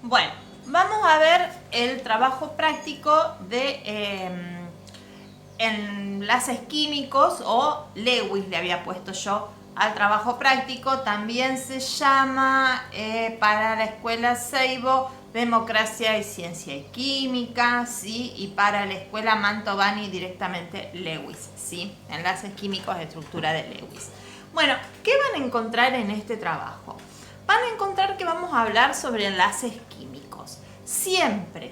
Bueno, vamos a ver el trabajo práctico de enlaces químicos, o Lewis le había puesto yo al trabajo práctico. También se llama para la escuela Seibo Democracia y Ciencia y Química, ¿sí? Y para la escuela Mantovani directamente Lewis, ¿sí? Enlaces químicos de estructura de Lewis. Bueno, ¿qué van a encontrar en este trabajo? Van a encontrar que vamos a hablar sobre enlaces químicos. Siempre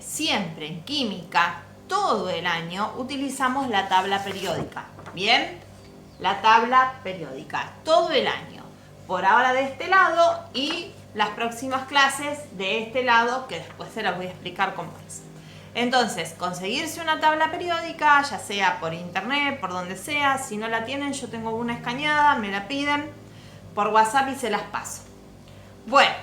en química, todo el año, utilizamos la tabla periódica. ¿Bien? La tabla periódica, todo el año. Por ahora de este lado y las próximas clases de este lado, que después se las voy a explicar cómo es. Entonces, conseguirse una tabla periódica, ya sea por internet, por donde sea. Si no la tienen, yo tengo una escaneada, me la piden por WhatsApp y se las paso. Bueno,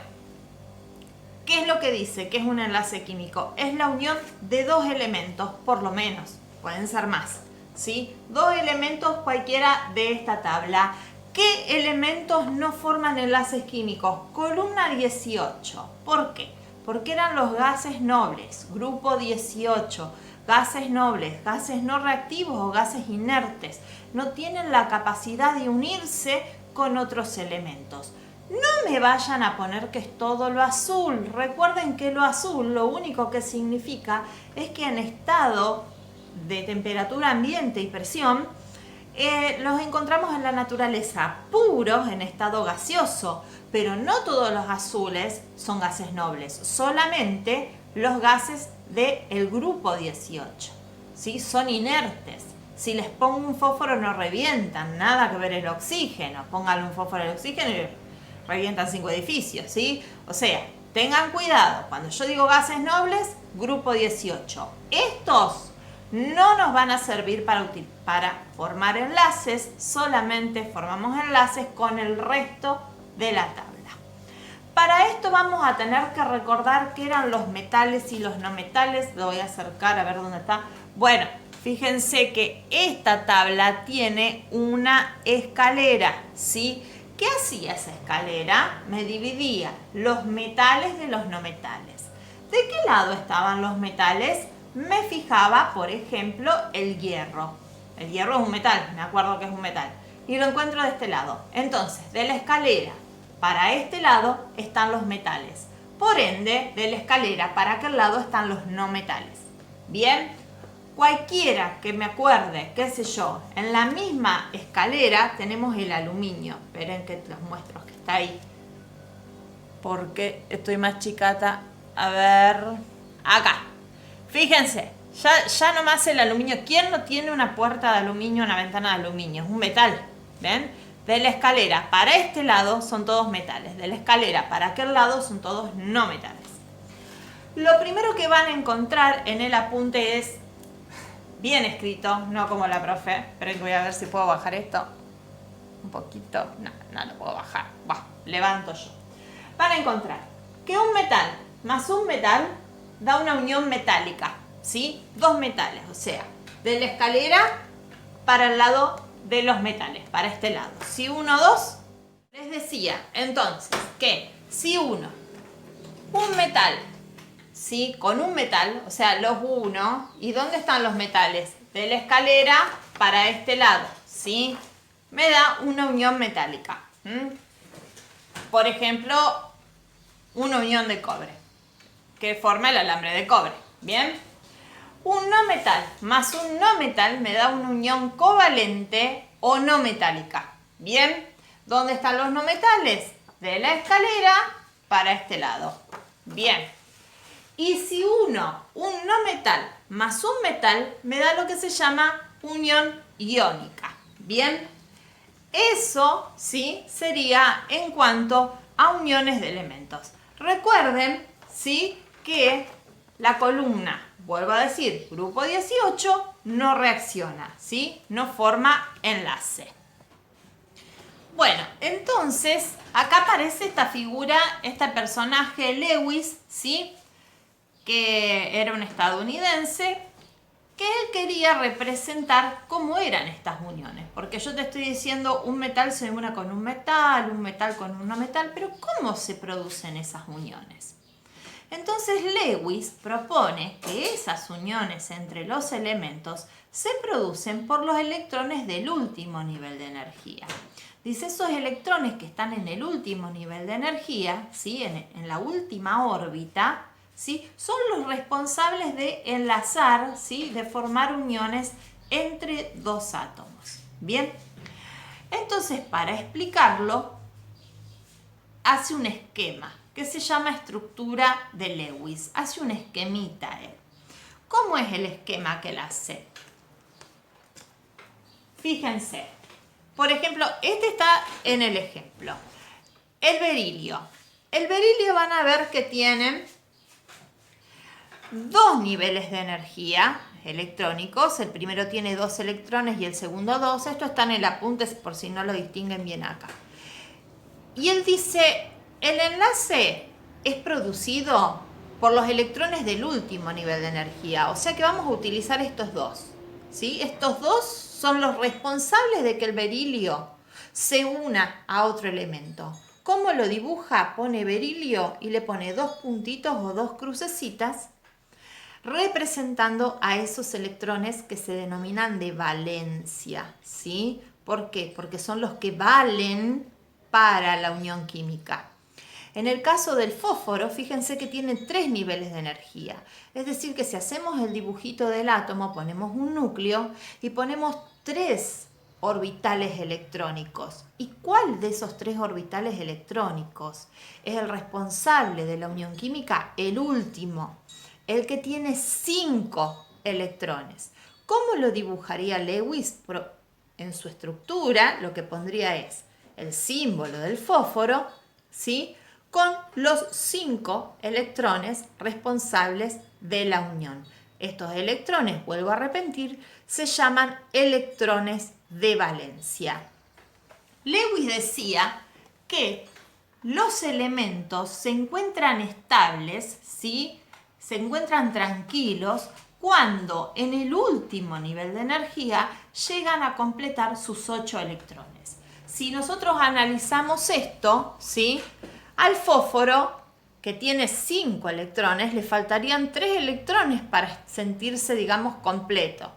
¿qué es lo que dice? ¿Qué es un enlace químico? Es la unión de dos elementos, por lo menos, pueden ser más, ¿sí? Dos elementos cualquiera de esta tabla. ¿Qué elementos no forman enlaces químicos? Columna 18. ¿Por qué? Porque eran los gases nobles, grupo 18. Gases nobles, gases no reactivos o gases inertes. No tienen la capacidad de unirse con otros elementos. No me vayan a poner que es todo lo azul. Recuerden que lo azul lo único que significa es que en estado de temperatura ambiente y presión los encontramos en la naturaleza puros en estado gaseoso, pero no todos los azules son gases nobles, solamente los gases del grupo 18, ¿sí? Son inertes. Si les pongo un fósforo no revientan, nada que ver el oxígeno. Pónganle un fósforo al oxígeno y revientan 5 edificios, ¿sí? O sea, tengan cuidado. Cuando yo digo gases nobles, grupo 18. Estos no nos van a servir para formar enlaces, solamente formamos enlaces con el resto de la tabla. Para esto vamos a tener que recordar qué eran los metales y los no metales. Lo voy a acercar a ver dónde está. Bueno, fíjense que esta tabla tiene una escalera, ¿sí? ¿Qué hacía esa escalera? Me dividía los metales de los no metales. ¿De qué lado estaban los metales? Me fijaba, por ejemplo, el hierro. El hierro es un metal, me acuerdo que es un metal. Y lo encuentro de este lado. Entonces, de la escalera para este lado están los metales. Por ende, de la escalera para aquel lado están los no metales. Bien, cualquiera que me acuerde, qué sé yo, en la misma escalera tenemos el aluminio. Esperen que los muestro que está ahí, porque estoy más chicata. A ver, acá. Fíjense, ya nomás el aluminio. ¿Quién no tiene una puerta de aluminio, una ventana de aluminio? Es un metal, ¿ven? De la escalera para este lado son todos metales. De la escalera para aquel lado son todos no metales. Lo primero que van a encontrar en el apunte es bien escrito, no como la profe. Pero voy a ver si puedo bajar esto un poquito. No lo puedo bajar. Bah, levanto yo. Van a encontrar que un metal más un metal da una unión metálica, ¿sí? Dos metales, o sea, de la escalera para el lado de los metales, para este lado. Si uno, dos, les decía entonces que si un metal, ¿sí? Con un metal, o sea, los uno, ¿y dónde están los metales? De la escalera para este lado, ¿sí? Me da una unión metálica. Por ejemplo, una unión de cobre, que forma el alambre de cobre. ¿Bien? Un no metal más un no metal me da una unión covalente o no metálica. ¿Bien? ¿Dónde están los no metales? De la escalera para este lado. Bien. Y si un no metal más un metal me da lo que se llama unión iónica. ¿Bien? Eso, sí, sería en cuanto a uniones de elementos. Recuerden, sí, que la columna, vuelvo a decir, grupo 18, no reacciona, ¿sí? No forma enlace. Bueno, entonces, acá aparece esta figura, este personaje Lewis, ¿sí? Que era un estadounidense, que él quería representar cómo eran estas uniones. Porque yo te estoy diciendo, un metal se une con un metal con un no metal, pero ¿cómo se producen esas uniones? Entonces Lewis propone que esas uniones entre los elementos se producen por los electrones del último nivel de energía. Dice, esos electrones que están en el último nivel de energía, ¿sí? en la última órbita, ¿sí? Son los responsables de enlazar, ¿sí? De formar uniones entre dos átomos. Bien, entonces para explicarlo, hace un esquema que se llama estructura de Lewis. Hace un esquemita él. ¿Cómo es el esquema que él hace? Fíjense. Por ejemplo, este está en el ejemplo. El berilio. El berilio van a ver que tienen dos niveles de energía electrónicos. El primero tiene 2 electrones y el segundo 2. Esto está en el apunte por si no lo distinguen bien acá. Y él dice, el enlace es producido por los electrones del último nivel de energía. O sea que vamos a utilizar estos dos, ¿sí? Estos dos son los responsables de que el berilio se una a otro elemento. ¿Cómo lo dibuja? Pone berilio y le pone 2 puntitos o 2 crucecitas representando a esos electrones que se denominan de valencia, ¿sí? ¿Por qué? Porque son los que valen para la unión química. En el caso del fósforo, fíjense que tiene 3 niveles de energía. Es decir, que si hacemos el dibujito del átomo, ponemos un núcleo y ponemos 3 orbitales electrónicos. ¿Y cuál de esos 3 orbitales electrónicos es el responsable de la unión química? El último, el que tiene 5 electrones. ¿Cómo lo dibujaría Lewis? En su estructura, lo que pondría es el símbolo del fósforo, ¿sí? Con los 5 electrones responsables de la unión. Estos electrones, vuelvo a repetir, se llaman electrones de valencia. Lewis decía que los elementos se encuentran estables, ¿sí? Se encuentran tranquilos cuando en el último nivel de energía llegan a completar sus 8 electrones. Si nosotros analizamos esto, ¿sí? Al fósforo, que tiene 5 electrones, le faltarían 3 electrones para sentirse, digamos, completo.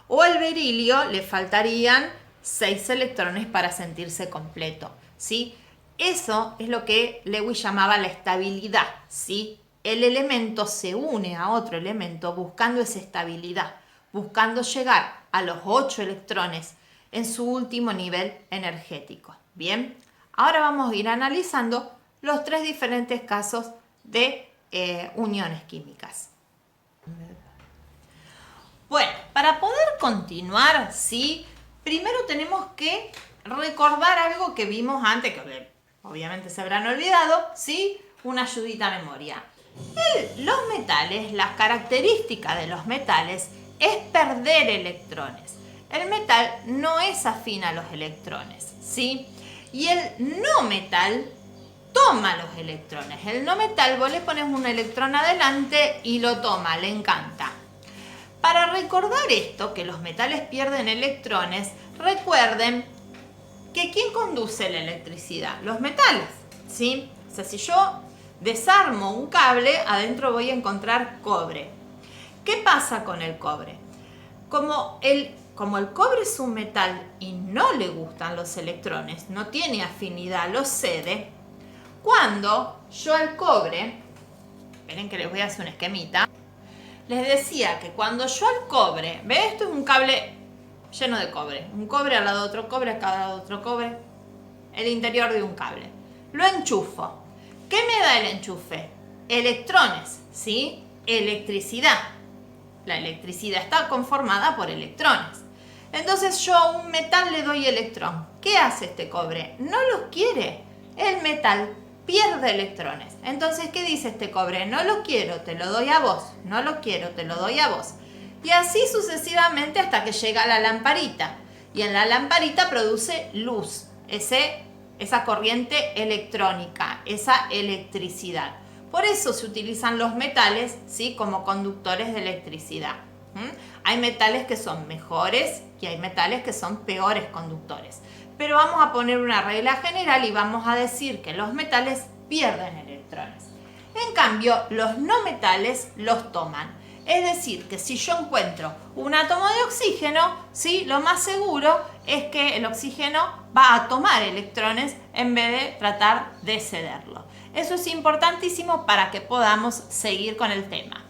O al berilio le faltarían 6 electrones para sentirse completo, ¿sí? Eso es lo que Lewis llamaba la estabilidad, ¿sí? El elemento se une a otro elemento buscando esa estabilidad, buscando llegar a los 8 electrones en su último nivel energético. Bien, ahora vamos a ir analizando los 3 diferentes casos de uniones químicas. Bueno, para poder continuar, ¿sí? Primero tenemos que recordar algo que vimos antes, que obviamente se habrán olvidado, ¿sí? Una ayudita a memoria. Los metales, las características de los metales es perder electrones. El metal no es afín a los electrones, ¿sí? Y el no metal toma los electrones. El no metal, vos le pones un electrón adelante y lo toma, le encanta. Para recordar esto, que los metales pierden electrones, recuerden que ¿quién conduce la electricidad? Los metales, ¿sí? O sea, si yo desarmo un cable, adentro voy a encontrar cobre. ¿Qué pasa con el cobre? Como el cobre es un metal y no le gustan los electrones, no tiene afinidad, los cede. Cuando yo al cobre, esperen que les voy a hacer un esquemita, les decía que cuando yo al cobre, ¿ve? Esto es un cable lleno de cobre, un cobre al lado de otro cobre, a cada lado de otro cobre, el interior de un cable. Lo enchufo. ¿Qué me da el enchufe? Electrones, ¿sí? Electricidad. La electricidad está conformada por electrones. Entonces yo a un metal le doy electrón. ¿Qué hace este cobre? No los quiere. El metal pierde electrones. Entonces, ¿qué dice este cobre? No lo quiero, te lo doy a vos. No lo quiero, te lo doy a vos. Y así sucesivamente hasta que llega a la lamparita. Y en la lamparita produce luz. Esa corriente electrónica, esa electricidad. Por eso se utilizan los metales, ¿sí? Como conductores de electricidad. Hay metales que son mejores y hay metales que son peores conductores. Pero vamos a poner una regla general y vamos a decir que los metales pierden electrones. En cambio, los no metales los toman. Es decir, que si yo encuentro un átomo de oxígeno, ¿sí? Lo más seguro es que el oxígeno va a tomar electrones en vez de tratar de cederlo. Eso es importantísimo para que podamos seguir con el tema.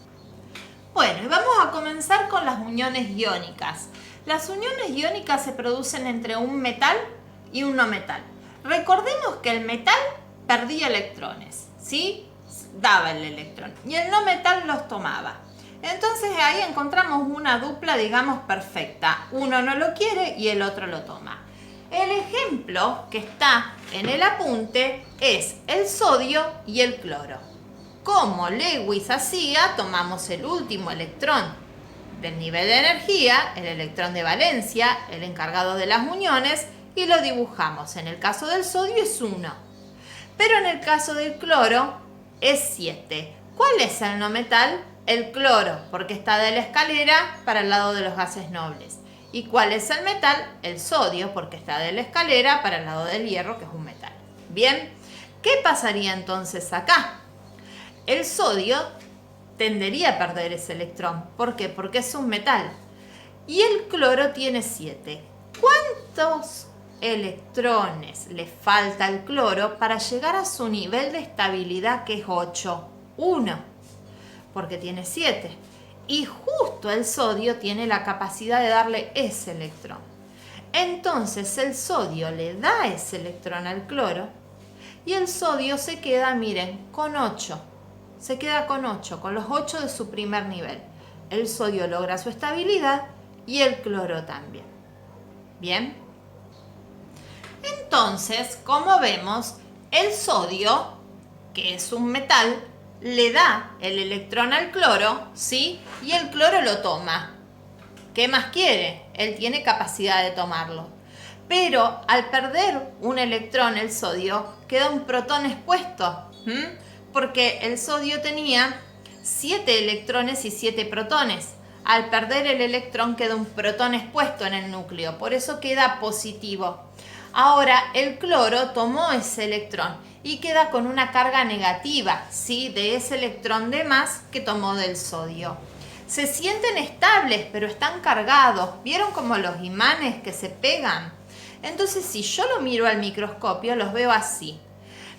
Bueno, y vamos a comenzar con las uniones iónicas. Las uniones iónicas se producen entre un metal y un no metal. Recordemos que el metal perdía electrones, ¿sí? Daba el electrón y el no metal los tomaba. Entonces ahí encontramos una dupla, digamos, perfecta. Uno no lo quiere y el otro lo toma. El ejemplo que está en el apunte es el sodio y el cloro. Como Lewis hacía, tomamos el último electrón del nivel de energía, el electrón de valencia, el encargado de las uniones, y lo dibujamos. En el caso del sodio es 1, pero en el caso del cloro es 7. ¿Cuál es el no metal? El cloro, porque está de la escalera para el lado de los gases nobles. ¿Y cuál es el metal? El sodio, porque está de la escalera para el lado del hierro, que es un metal. Bien, ¿qué pasaría entonces acá? El sodio tendería a perder ese electrón. ¿Por qué? Porque es un metal. Y el cloro tiene 7. ¿Cuántos electrones le falta al cloro para llegar a su nivel de estabilidad, que es 8? 1. Porque tiene 7. Y justo el sodio tiene la capacidad de darle ese electrón. Entonces el sodio le da ese electrón al cloro y el sodio se queda, miren, con 8. Se queda con 8, con los 8 de su primer nivel. El sodio logra su estabilidad y el cloro también. ¿Bien? Entonces, como vemos, el sodio, que es un metal, le da el electrón al cloro, ¿sí? Y el cloro lo toma. ¿Qué más quiere? Él tiene capacidad de tomarlo. Pero al perder un electrón, el sodio, queda un protón expuesto. Porque el sodio tenía 7 electrones y 7 protones. Al perder el electrón queda un protón expuesto en el núcleo. Por eso queda positivo. Ahora el cloro tomó ese electrón y queda con una carga negativa, ¿sí? De ese electrón de más que tomó del sodio. Se sienten estables, pero están cargados. ¿Vieron como los imanes que se pegan? Entonces, si yo lo miro al microscopio, los veo así.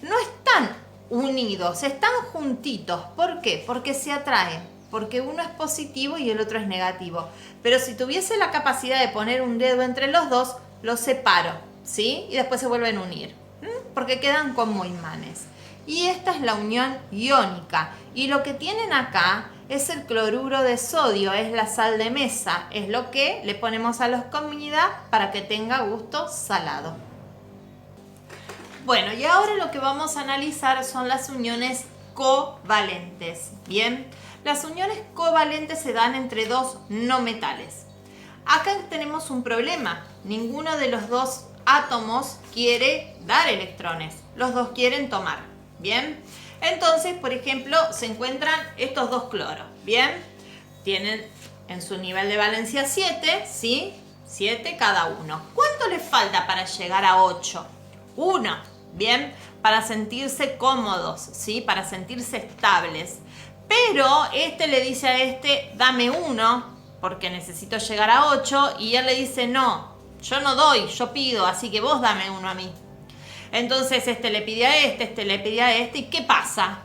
No están unidos, están juntitos. ¿Por qué? Porque se atraen. Porque uno es positivo y el otro es negativo. Pero si tuviese la capacidad de poner un dedo entre los dos, los separo, ¿sí? Y después se vuelven a unir. Porque quedan como imanes. Y esta es la unión iónica. Y lo que tienen acá es el cloruro de sodio, es la sal de mesa. Es lo que le ponemos a la comida para que tenga gusto salado. Bueno, y ahora lo que vamos a analizar son las uniones covalentes. Bien, las uniones covalentes se dan entre dos no metales. Acá tenemos un problema. Ninguno de los dos átomos quiere dar electrones, los dos quieren tomar, ¿bien? Entonces, por ejemplo, se encuentran estos dos cloros, ¿bien? Tienen en su nivel de valencia 7, ¿sí? 7 cada uno. ¿Cuánto les falta para llegar a 8? 1, ¿bien? Para sentirse cómodos, ¿sí? Para sentirse estables. Pero este le dice a este, dame 1, porque necesito llegar a 8, y él le dice, no, yo no doy, yo pido, así que vos dame 1 a mí. Entonces este le pide a este le pide a este. ¿Y qué pasa?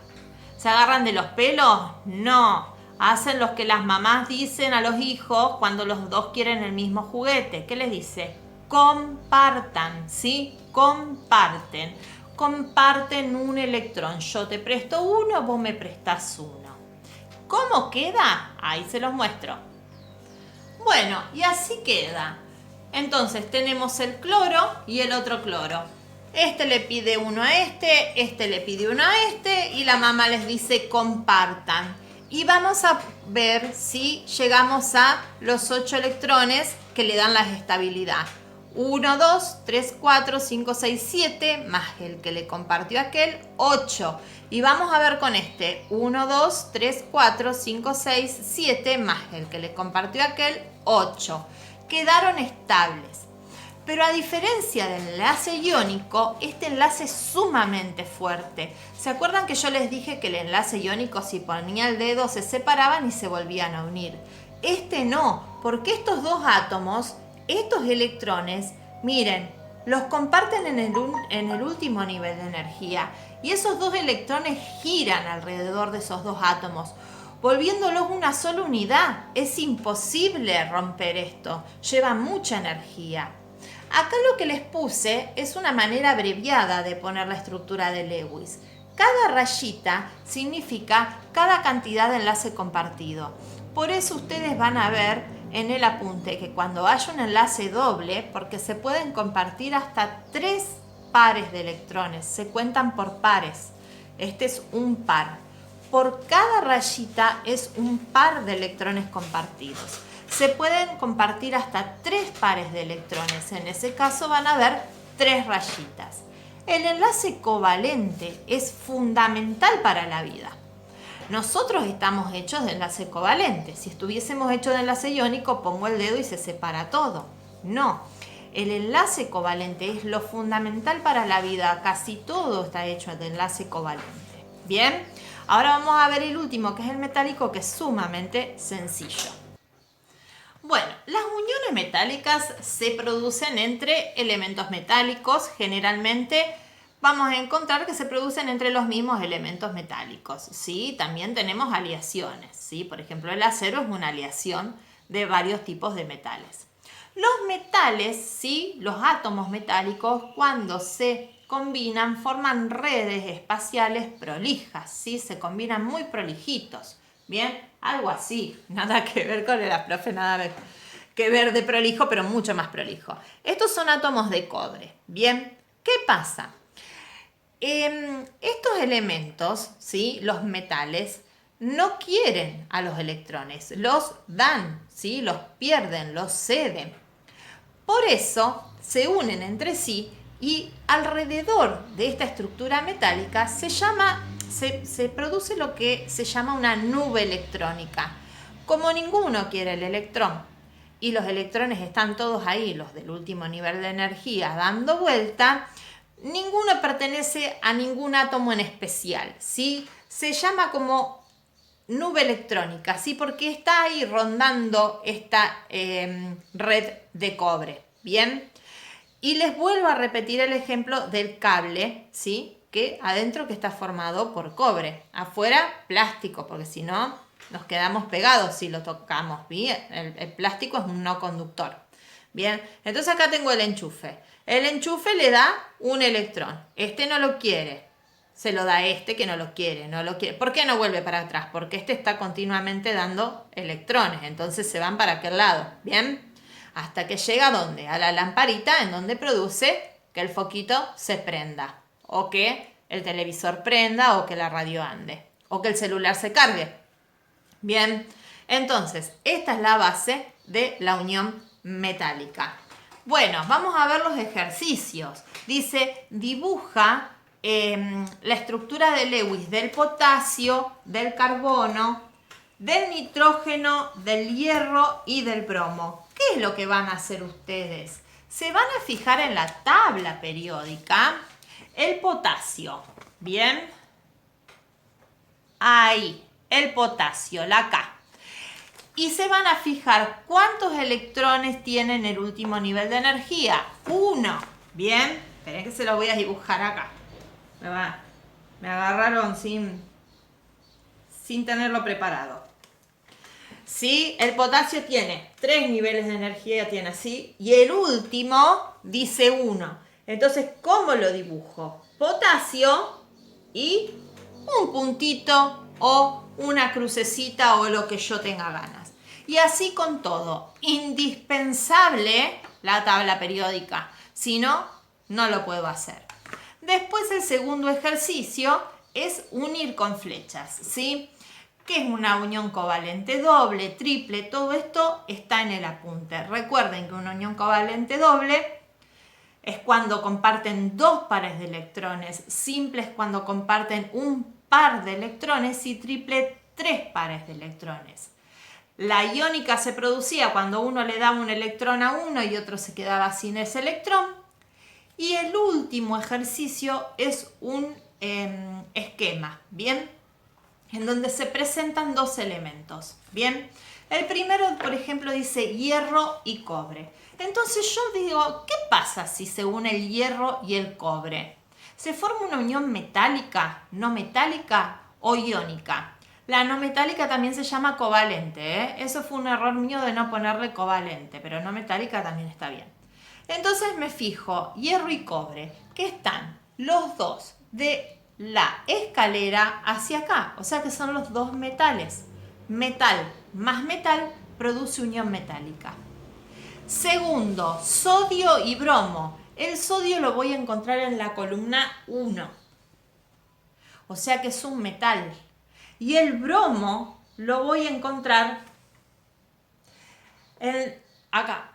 ¿Se agarran de los pelos? No. Hacen lo que las mamás dicen a los hijos cuando los dos quieren el mismo juguete. ¿Qué les dice? Compartan, ¿sí? Comparten. Comparten un electrón. Yo te presto 1, vos me prestás 1. ¿Cómo queda? Ahí se los muestro. Bueno, y así queda. Entonces tenemos el cloro y el otro cloro. Este le pide 1 a este le pide 1 a este y la mamá les dice compartan. Y vamos a ver si llegamos a los 8 electrones que le dan la estabilidad. 1, 2, 3, 4, 5, 6, 7, más el que le compartió aquel, 8. Y vamos a ver con este, 1, 2, 3, 4, 5, 6, 7, más el que le compartió aquel, 8. Quedaron estables. Pero a diferencia del enlace iónico, este enlace es sumamente fuerte. ¿Se acuerdan que yo les dije que el enlace iónico, si ponía el dedo, se separaban y se volvían a unir? Este no, porque estos dos átomos, estos electrones, miren, los comparten en el último nivel de energía. Y esos dos electrones giran alrededor de esos dos átomos, volviéndolos una sola unidad. Es imposible romper esto, lleva mucha energía. Acá lo que les puse es una manera abreviada de poner la estructura de Lewis. Cada rayita significa cada cantidad de enlace compartido. Por eso ustedes van a ver en el apunte que cuando haya un enlace doble, porque se pueden compartir hasta 3 pares de electrones, se cuentan por pares. Este es un par. Por cada rayita es un par de electrones compartidos. Se pueden compartir hasta 3 pares de electrones. En ese caso van a haber 3 rayitas. El enlace covalente es fundamental para la vida. Nosotros estamos hechos de enlace covalente. Si estuviésemos hechos de enlace iónico, pongo el dedo y se separa todo. No. El enlace covalente es lo fundamental para la vida. Casi todo está hecho de enlace covalente. Bien, ahora vamos a ver el último, que es el metálico, que es sumamente sencillo. Bueno, las uniones metálicas se producen entre elementos metálicos. Generalmente vamos a encontrar que se producen entre los mismos elementos metálicos, ¿sí? También tenemos aleaciones, ¿sí? Por ejemplo, el acero es una aleación de varios tipos de metales. Los metales, ¿sí? Los átomos metálicos, cuando se combinan, forman redes espaciales prolijas, ¿sí? Se combinan muy prolijitos. Bien, algo así, nada que ver con la profe, nada que ver de prolijo, pero mucho más prolijo. Estos son átomos de cobre. Bien, ¿qué pasa? Estos elementos, ¿sí? Los metales, no quieren a los electrones, los dan, ¿sí? Los pierden, los ceden. Por eso se unen entre sí y alrededor de esta estructura metálica se produce lo que se llama una nube electrónica. Como ninguno quiere el electrón y los electrones están todos ahí, los del último nivel de energía, dando vuelta, ninguno pertenece a ningún átomo en especial, ¿sí? Se llama como nube electrónica, ¿sí? Porque está ahí rondando esta red de cobre, ¿bien? Y les vuelvo a repetir el ejemplo del cable, ¿sí? Que adentro que está formado por cobre, afuera plástico, porque si no nos quedamos pegados si lo tocamos, ¿bien? El plástico es un no conductor. Bien, entonces acá tengo el enchufe. El enchufe le da un electrón. Este no lo quiere. Se lo da a este que no lo quiere. ¿Por qué no vuelve para atrás? Porque este está continuamente dando electrones. Entonces se van para aquel lado. Bien, hasta que llega ¿a dónde? A la lamparita en donde produce que el foquito se prenda. O que el televisor prenda o que la radio ande. O que el celular se cargue. Bien, entonces esta es la base de la unión metálica. Bueno, vamos a ver los ejercicios. Dice, dibuja la estructura de Lewis del potasio, del carbono, del nitrógeno, del hierro y del bromo. ¿Qué es lo que van a hacer ustedes? Se van a fijar en la tabla periódica el potasio. Bien. Ahí, el potasio, la K. Y se van a fijar cuántos electrones tienen el último nivel de energía. 1. Bien. Esperen que se lo voy a dibujar acá. Me agarraron sin tenerlo preparado. ¿Sí? El potasio tiene 3 niveles de energía, tiene así. Y el último dice 1. Entonces, ¿cómo lo dibujo? Potasio y un puntito o una crucecita o lo que yo tenga ganas. Y así con todo. Indispensable la tabla periódica. Si no, no lo puedo hacer. Después el segundo ejercicio es unir con flechas, ¿sí? Que es una unión covalente doble, triple, todo esto está en el apunte. Recuerden que una unión covalente doble es cuando comparten 2 pares de electrones, simple es cuando comparten un par de electrones y triple 3 pares de electrones. La iónica se producía cuando uno le daba un electrón a uno y otro se quedaba sin ese electrón. Y el último ejercicio es un esquema, ¿bien? En donde se presentan dos elementos, ¿bien? El primero, por ejemplo, dice hierro y cobre. Entonces yo digo, ¿qué pasa si se une el hierro y el cobre? ¿Se forma una unión metálica, no metálica o iónica? La no metálica también se llama covalente, ¿eh? Eso fue un error mío de no ponerle covalente, pero no metálica también está bien. Entonces me fijo, hierro y cobre, que están los dos de la escalera hacia acá, o sea que son los dos metales. Metal más metal produce unión metálica. Segundo, sodio y bromo. El sodio lo voy a encontrar en la columna 1, o sea que es un metal. Y el bromo lo voy a encontrar acá,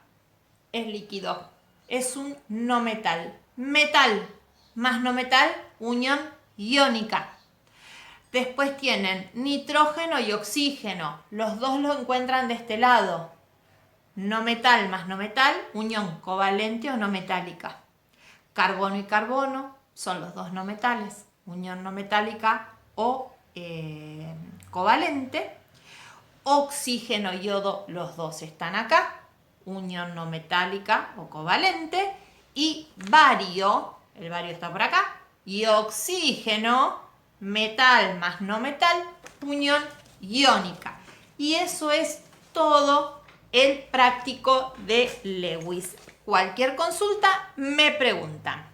es líquido, es un no metal. Metal más no metal, unión iónica. Después tienen nitrógeno y oxígeno, los dos lo encuentran de este lado. No metal más no metal, unión covalente o no metálica. Carbono y carbono son los dos no metales, unión no metálica o covalente. Oxígeno y yodo, los dos están acá, unión no metálica o covalente. Y bario, el bario está por acá, y oxígeno, metal más no metal, unión iónica. Y eso es todo el práctico de Lewis. Cualquier consulta me preguntan.